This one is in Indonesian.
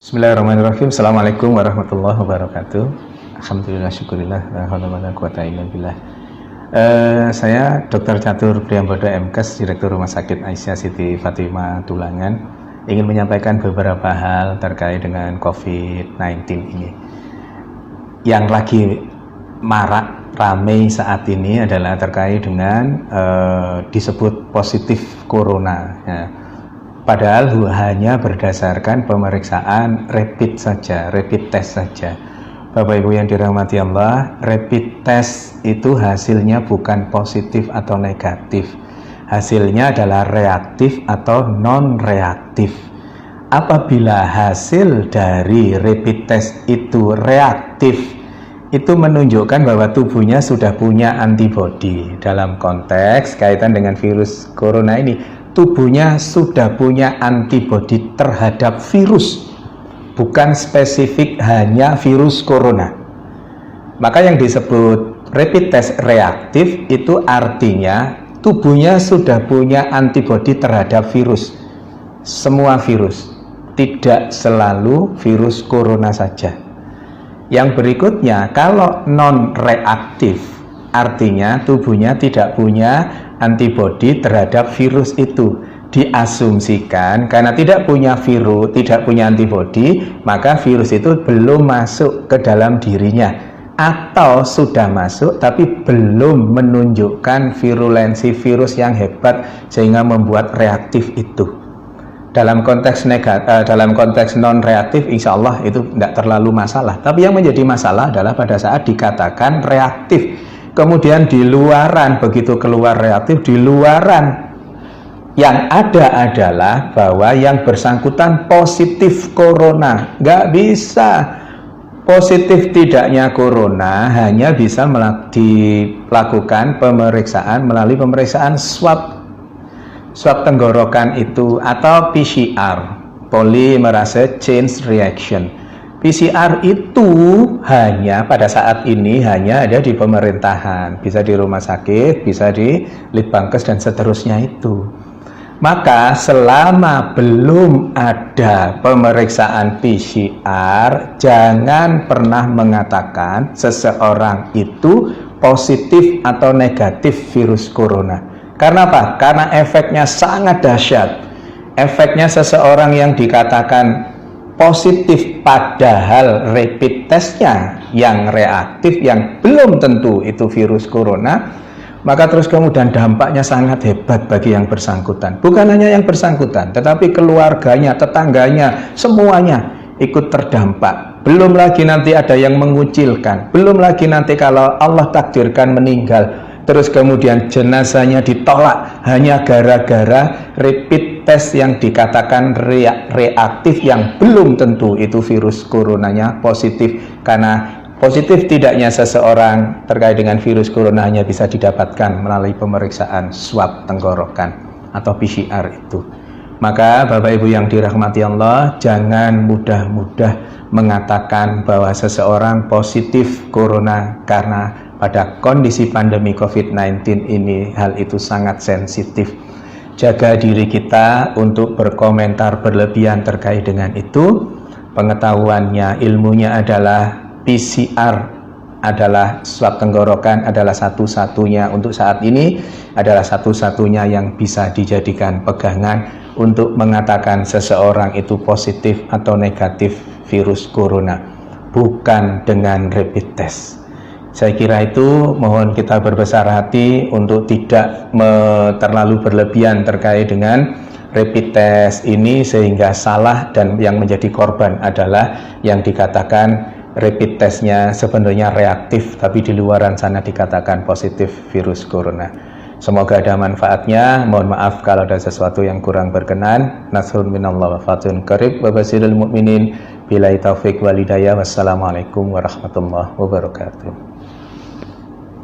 Bismillahirrahmanirrahim. Assalamualaikum warahmatullahi wabarakatuh. Alhamdulillah, syukurillah, la haula wala quwata illa billah. Saya Dr. Catur Priambodo MKes, Direktur Rumah Sakit Aisyah Siti Fatimah Tulangan, ingin menyampaikan beberapa hal terkait dengan COVID-19 ini. Yang lagi marak ramai saat ini adalah terkait dengan disebut positif corona. Ya. Padahal hanya berdasarkan pemeriksaan rapid saja, rapid test saja. Bapak Ibu yang dirahmati Allah, rapid test itu hasilnya bukan positif atau negatif. Hasilnya adalah reaktif atau non-reaktif. Apabila hasil dari rapid test itu reaktif, itu menunjukkan bahwa tubuhnya sudah punya antibodi. Dalam konteks kaitan dengan virus corona ini, tubuhnya sudah punya antibodi terhadap virus, bukan spesifik hanya virus corona. Maka yang disebut rapid test reaktif itu artinya tubuhnya sudah punya antibodi terhadap virus, semua virus, tidak selalu virus corona saja. Yang berikutnya, kalau non reaktif artinya tubuhnya tidak punya antibodi terhadap virus itu. Diasumsikan karena tidak punya virus, tidak punya antibodi, maka virus itu belum masuk ke dalam dirinya, atau sudah masuk tapi belum menunjukkan virulensi virus yang hebat sehingga membuat reaktif itu. Dalam konteks dalam konteks non reaktif, insya Allah itu tidak terlalu masalah. Tapi yang menjadi masalah adalah pada saat dikatakan reaktif, kemudian di luaran, begitu keluar reaktif, di luaran yang ada adalah bahwa yang bersangkutan positif corona. Nggak bisa. Positif tidaknya corona hanya bisa dilakukan pemeriksaan melalui pemeriksaan swab tenggorokan itu, atau PCR, polymerase chain reaction. PCR itu hanya pada saat ini hanya ada di pemerintahan, bisa di rumah sakit, bisa di Litbangkes dan seterusnya itu. Maka selama belum ada pemeriksaan PCR, jangan pernah mengatakan seseorang itu positif atau negatif virus corona. Karena apa? Karena efeknya sangat dahsyat. Efeknya seseorang yang dikatakan positif padahal rapid testnya yang reaktif, yang belum tentu itu virus corona, maka terus kemudian dampaknya sangat hebat bagi yang bersangkutan. Bukan hanya yang bersangkutan, tetapi keluarganya, tetangganya, semuanya ikut terdampak. Belum lagi nanti ada yang mengucilkan, belum lagi nanti kalau Allah takdirkan meninggal, terus kemudian jenazahnya ditolak hanya gara-gara rapid test yang dikatakan reaktif, yang belum tentu itu virus coronanya positif. Karena positif tidaknya seseorang terkait dengan virus corona hanya bisa didapatkan melalui pemeriksaan swab tenggorokan atau PCR itu. Maka Bapak Ibu yang dirahmati Allah, jangan mudah-mudah mengatakan bahwa seseorang positif corona, karena pada kondisi pandemi COVID-19 ini hal itu sangat sensitif. Jaga diri kita untuk berkomentar berlebihan terkait dengan itu. Pengetahuannya, ilmunya adalah PCR adalah swab tenggorokan, adalah satu-satunya untuk saat ini, adalah satu-satunya yang bisa dijadikan pegangan untuk mengatakan seseorang itu positif atau negatif virus corona, bukan dengan rapid test. Saya kira itu, mohon kita berbesar hati untuk tidak terlalu berlebihan terkait dengan rapid test ini sehingga salah, dan yang menjadi korban adalah yang dikatakan rapid testnya sebenarnya reaktif tapi di luaran sana dikatakan positif virus corona. Semoga ada manfaatnya. Mohon maaf kalau ada sesuatu yang kurang berkenan. Nasrun minallah wa fatun qarib wa basirul mu'minin. Billahi taufiq wal hidayah. Wassalamualaikum warahmatullahi wabarakatuh.